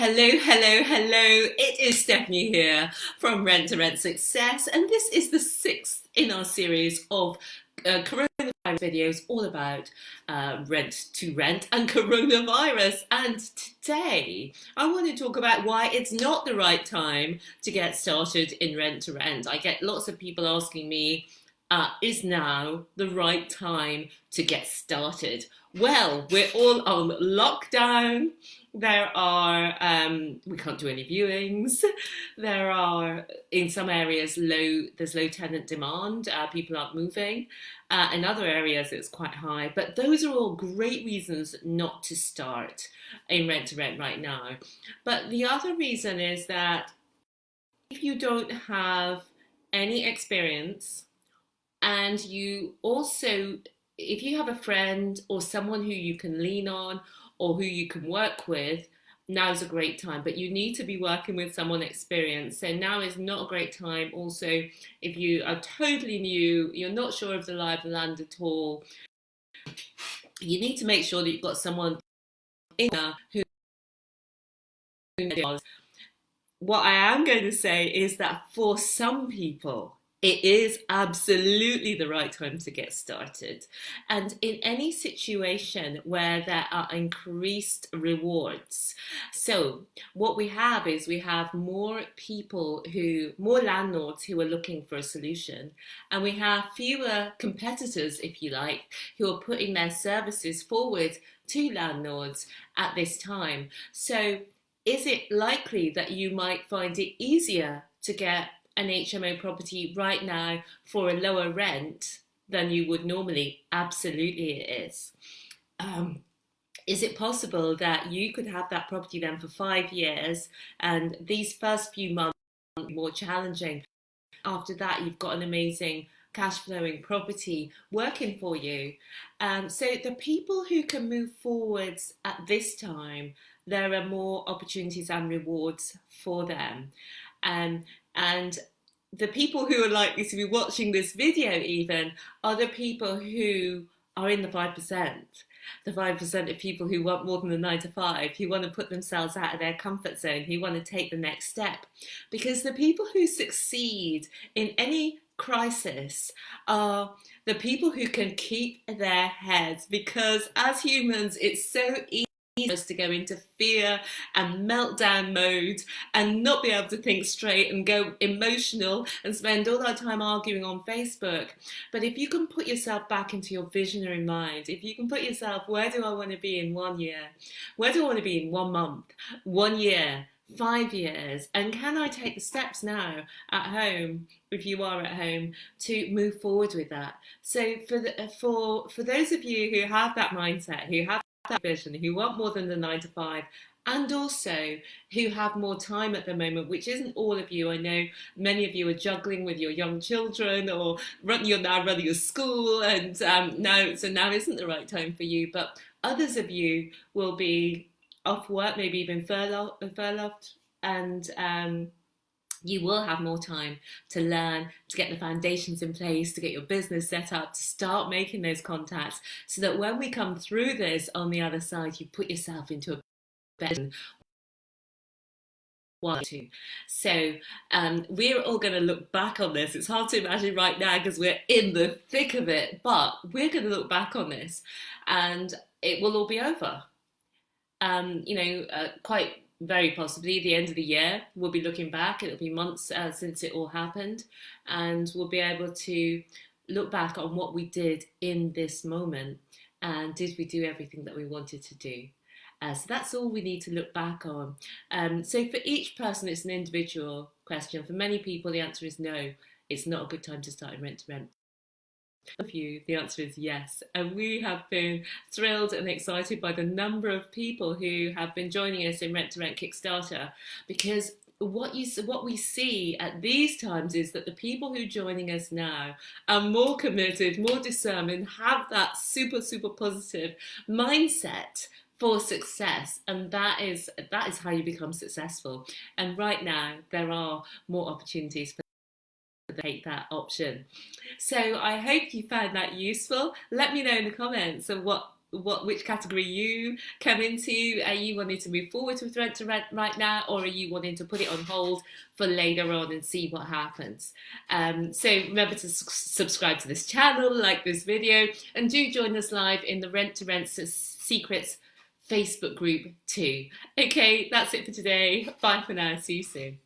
Hello, hello, hello. It is Stephanie here from Rent to Rent Success, and this is the sixth in our series of coronavirus videos all about rent to rent and coronavirus. And today I want to talk about why it's not the right time to get started in rent to rent. I get lots of people asking me, is now the right time to get started? Well, we're all on lockdown. There are, we can't do any viewings. There are, in some areas, there's low tenant demand. People aren't moving. In other areas, it's quite high. But those are all great reasons not to start in rent to rent right now. But the other reason is that if you don't have any experience, and you also, if you have a friend or someone who you can lean on or who you can work with, now's a great time. But you need to be working with someone experienced. So now is not a great time. Also, if you are totally new, you're not sure of the lie of the land at all, you need to make sure that you've got someone in there who knows. What I am going to say is that for some people, it is absolutely the right time to get started. And in any situation where there are increased rewards. So what we have is we have more landlords who are looking for a solution. And we have fewer competitors, if you like, who are putting their services forward to landlords at this time. So is it likely that you might find it easier to get an HMO property right now for a lower rent than you would normally? Absolutely it is. Is it possible that you could have that property then for 5 years and these first few months are more challenging? After that, you've got an amazing cash flowing property working for you. So the people who can move forwards at this time, there are more opportunities and rewards for them. And the people who are likely to be watching this video even are the people who are in the 5%. The 5% of people who want more than a 9 to 5, who want to put themselves out of their comfort zone, who want to take the next step. Because the people who succeed in any crisis are the people who can keep their heads, because as humans, it's so easy us to go into fear and meltdown mode and not be able to think straight and go emotional and spend all our time arguing on Facebook. But if you can put yourself back into your visionary mind, if you can put yourself, where do I want to be in 1 year? Where do I want to be in 1 month, 1 year, 5 years? And can I take the steps now at home, if you are at home, to move forward with that? So for those of you who have that mindset, who have that vision, who want more than the 9 to 5, and also who have more time at the moment, which isn't all of you. I know many of you are juggling with your young children, or you're now running a school, and now isn't the right time for you. But others of you will be off work, maybe even furloughed, and you will have more time to learn, to get the foundations in place, to get your business set up, to start making those contacts, so that when we come through this on the other side, you put yourself into a better one, two. So we're all going to look back on this. It's hard to imagine right now because we're in the thick of it, but we're going to look back on this and it will all be over. Quite very possibly the end of the year, we'll be looking back. It'll be months since it all happened, and we'll be able to look back on what we did in this moment, and did we do everything that we wanted to do? So that's all we need to look back on. So for each person, it's an individual question. For many people, the answer is no, it's not a good time to start in rent to rent. Of you, the answer is yes, and we have been thrilled and excited by the number of people who have been joining us in Rent to Rent Kickstarter, because what we see at these times is that the people who are joining us now are more committed, more determined, have that super positive mindset for success, and that is how you become successful. And right now there are more opportunities for take that option. So I hope you found that useful. Let me know in the comments of what which category you come into. Are you wanting to move forward with rent to rent right now, or are you wanting to put it on hold for later on and see what happens? So remember to subscribe to this channel, like this video, and do join us live in the Rent to Rent Secrets Facebook group too. Okay, that's it for today. Bye for now. See you soon.